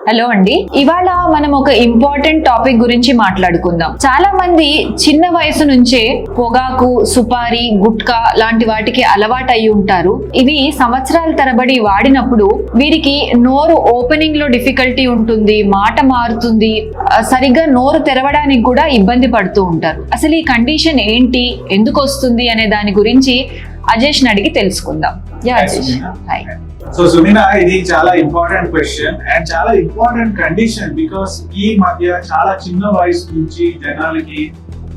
Hello అండి, ఇవాళ మనం ఒక ఇంపార్టెంట్ టాపిక్ గురించి మాట్లాడుకుందాం. చాలా మంది చిన్న వయసు నుంచే పొగాకు, సుపారీ, గుట్కా లాంటి వాటికి అలవాటు అయి ఉంటారు. ఇవి సంవత్సరాల తరబడి వాడినప్పుడు వీరికి నోరు ఓపెనింగ్ లో డిఫికల్టీ ఉంటుంది, మాట మారుతుంది, సరిగ్గా నోరు తెరవడానికి కూడా ఇబ్బంది పడుతూ ఉంటారు. అసలు ఈ కండిషన్ ఏంటి, ఎందుకు వస్తుంది అనే దాని గురించి అజేష్ అడిగి తెలుసుకుందాం. హాయ్. సో సునీనా, ఇది చాలా ఇంపార్టెంట్ క్వశ్చన్ అండ్ చాలా ఇంపార్టెంట్ కండిషన్. బికాస్ ఈ మధ్య చాలా చిన్న వయసు నుంచి జనాలకి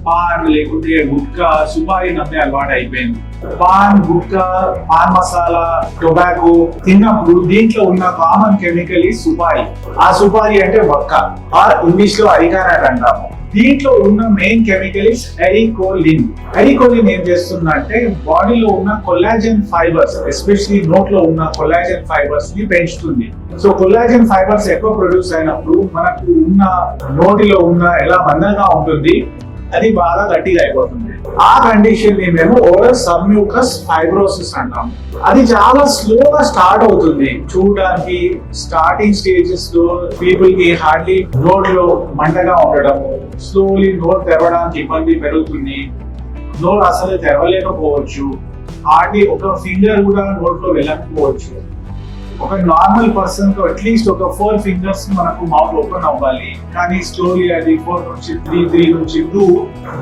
పాన్ లేకుంటే గుట్కా, సుపారీ నమ్మే అలవాటు అయిపోయింది. Pan, gutka, pan masala, tobacco తిన్నప్పుడు దీంట్లో ఉన్న కామన్ కెమికల్ ఈ సుపారీ. ఆ సుపారీ అంటే వక్క, ఆర్ ఇంగ్లీష్ లో అరికానట్ అంటాము. దీంట్లో ఉన్న మెయిన్ కెమికల్ ఇస్ ఎరికోలిన్. ఎరికోలిన్ ఏం చేస్తుందంటే బాడీలో ఉన్న కొల్లాజన్ ఫైబర్స్, ఎస్పెషల్లీ నోట్లో ఉన్న కొల్లాజన్ ఫైబర్స్ ని పెంచుతుంది. సో కొల్లాజన్ ఫైబర్స్ ఎక్కువ ప్రొడ్యూస్ అయినప్పుడు మనకు ఉన్న నోటిలో ఉన్న ఎలా మందంగా ఉంటుంది, అది బాగా గట్టిగా అయిపోతుంది. ఆ కండిషన్ ని మేము ఓరల్ సబ్మ్యూకస్ ఫైబ్రోసిస్ అంటాము. అది చాలా స్లోగా స్టార్ట్ అవుతుంది. చూడడానికి స్టార్టింగ్ స్టేజెస్ లో పీపుల్ కి హార్డ్లీ నోట్లో మంటగా ఉండడం, స్లోలీ నోట్ తెరవడానికి ఇబ్బంది పెరుగుతుంది, నోట్ అసలు తెరవలేకపోవచ్చు, హార్డ్లీ ఒక ఫింగర్ కూడా నోట్లో వెళ్ళకపోవచ్చు. ఒక నార్మల్ పర్సన్ తో అట్లీస్ట్ ఒక 4 ఫింగర్స్ మనకు మౌత్ ఓపెన్ అవ్వాలి, కానీ స్లోలీ అది 4 నుంచి 3 నుంచి 2.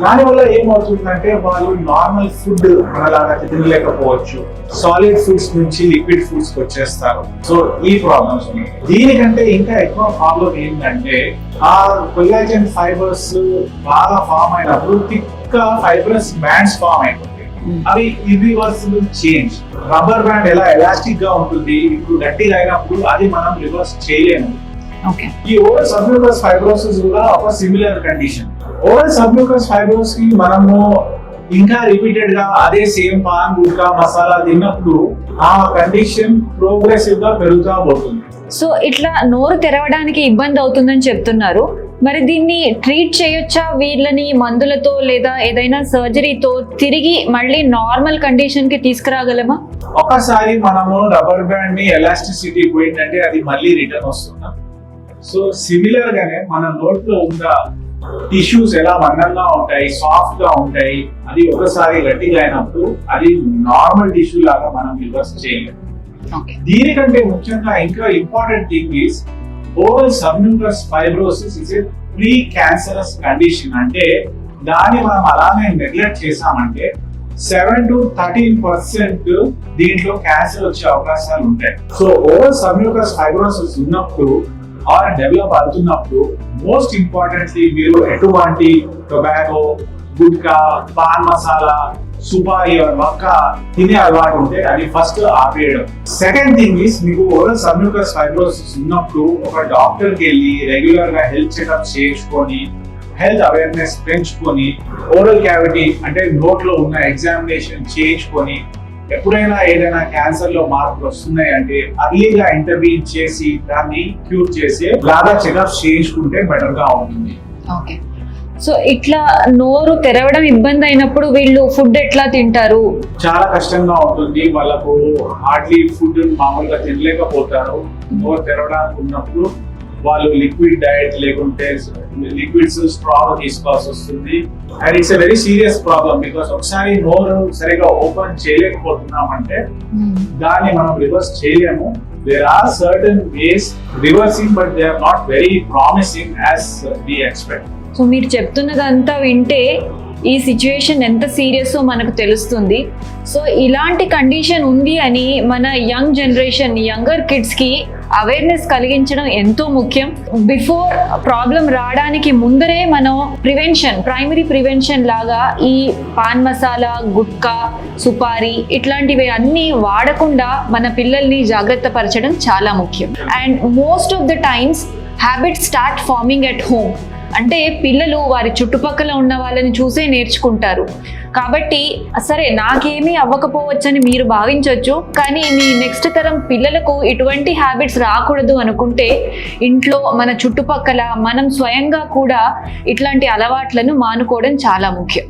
దానివల్ల ఏమవుతుందంటే వాళ్ళు నార్మల్ ఫుడ్ మనలాగా తినలేకపోవచ్చు, సాలిడ్ ఫుడ్స్ నుంచి లిక్విడ్ ఫుడ్స్ వచ్చేస్తారు. సో ఈ ప్రాబ్లమ్స్ ఉన్నాయి. దీనికంటే ఇంకా ఎక్కువ ప్రాబ్లం ఏంటంటే ఆ కొల్లాజన్ ఫైబర్స్ బాగా ఫామ్ అయినప్పుడు థిక్ ఫైబ్రస్ బ్యాండ్స్ ఫామ్ అయిపోతాయి. అవి ఇర్రివర్సిబుల్ చేంజ్. రబ్బర్ బ్యాండ్ ఎలా ఎలాస్టిక్ గా ఉంటుంది, ఇప్పుడు గట్టిగా అయినప్పుడు అది మనం రివర్స్ చేయలేము. ఈ ఓరల్ సబ్మ్యూకస్ ఫైబ్రోసిస్ కూడా ఒక similar condition. Oral submucous fibrosis కి మనము ఇంకా రిపీటెడ్ గా అదే సేమ్ పాన్, గుట్కా, మసాలా తిన్నప్పుడు ఆ కండిషన్ ప్రోగ్రెసివ్ గా పెరుగుతూ పోతుంది. సో ఇట్లా నోరు తెరవడానికి ఇబ్బంది అవుతుందని చెప్తున్నారు. మరి దీన్ని ట్రీట్ చేయొచ్చా వీళ్ళని మందులతో, లేదా ఏదైనా సర్జరీతో తిరిగి మళ్ళీ నార్మల్ కండిషన్ కి తీసుకురాగలమా? ఒకసారి మనము రబ్బర్ బ్యాండ్ ని ఎలాస్టిసిటీ పోయిందంటే అది మళ్ళీ రిటర్న్ వస్తున్నాం. సో సిమిలర్ గానే మన నోట్లో ఉన్న టిష్యూస్ ఎలా మందంగా ఉంటాయి, సాఫ్ట్ గా ఉంటాయి, అది ఒకసారి గట్టిగా అయినప్పుడు అది నార్మల్ టిష్యూ లాగా మనం రివర్స్ చేయలేము. దీనికంటే ముఖ్యంగా ఇంకా important thing is oral submucous fibrosis is a pre cancerous condition. అంటే దాన్ని మనం అలానే నెగ్లెక్ట్ చేసామంటే 7 to 13% దీంట్లో క్యాన్సర్ వచ్చే అవకాశాలు ఉంటాయి. సో ఓరల్ సబ్మ్యూకస్ ఫైబ్రోసిస్ ఉన్నప్పుడు ఆర్ డెవలప్ అవుతున్నప్పుడు మోస్ట్ ఇంపార్టెంట్లీ మీరు ఎటువంటి టొబాకో, గుట్కా, పాన్ మసాలా, సుపారీ వక్క తినే అలవాటు ఉంటే అది ఫస్ట్ ఆపేయడం. సెకండ్ థింగ్ ఈస్ మీకు ఓరల్ సబ్మ్యూకస్ ఫైబ్రోసిస్ ఉన్నప్పుడు ఒక డాక్టర్ కి వెళ్ళి రెగ్యులర్ గా హెల్త్ చెకప్ చేసుకొని, హెల్త్ అవేర్నెస్ పెంచుకొని, ఓరల్ క్యావిటీ అంటే నోట్లో ఉన్న ఎగ్జామినేషన్ చేయించుకొని, ఎప్పుడైనా ఏదైనా క్యాన్సర్ లో మార్పులు వస్తున్నాయి అంటే అర్లీగా ఇంటర్వ్యూన్ చేసి దాన్ని క్యూర్ చేసి లాగా చెకప్ చేయించుకుంటే బెటర్ గా ఉంటుంది. సో ఇట్లా నోరు తెరవడం ఇబ్బంది అయినప్పుడు వీళ్ళు ఫుడ్ ఎట్లా తింటారు? చాలా కష్టంగా ఉంటుంది. వాళ్ళకు హార్డ్లీ ఫుడ్ మామూలుగా తినలేకపోతారు. నోరు తెరవడానికి ఉన్నప్పుడు వాళ్ళు లిక్విడ్ డైట్ లేకుంటే లిక్విడ్స్ స్ట్రాంగ్ తీసుకోవాల్సి వస్తుంది. And it's a very serious problem. Because ఒకసారి నోరు సరిగా ఓపెన్ చేయలేకపోతున్నామంటే దాన్ని మనం రివర్స్ చేయలేము. There are certain ways reversing, but they are not very promising as we expect. So మీరు చెప్తున్నదంతా వింటే ఈ సిచ్యువేషన్ ఎంత సీరియస్ మనకు తెలుస్తుంది. సో ఇలాంటి కండిషన్ ఉంది అని మన యంగ్ జనరేషన్, యంగర్ కిడ్స్ కి అవేర్నెస్ కలిగించడం ఎంతో ముఖ్యం. బిఫోర్ ప్రాబ్లం రావడానికి ముందరే మనం ప్రైమరీ ప్రివెన్షన్ లాగా ఈ పాన్ మసాలా, గుట్కా, సుపారీ ఇట్లాంటివి అన్ని వాడకుండా మన పిల్లల్ని జాగ్రత్త పరచడం చాలా ముఖ్యం. And most of the times habits start farming at home. అంటే పిల్లలు వారి చుట్టుపక్కల ఉన్న వాళ్ళని చూసే నేర్చుకుంటారు. కాబట్టి సరే నాకేమీ అవ్వకపోవచ్చని మీరు భావించవచ్చు, కానీ మీ నెక్స్ట్ తరం పిల్లలకు ఇటువంటి హ్యాబిట్స్ రాకూడదు అనుకుంటే ఇంట్లో మన చుట్టుపక్కల మనం స్వయంగా కూడా ఇట్లాంటి అలవాట్లను మానుకోవడం చాలా ముఖ్యం.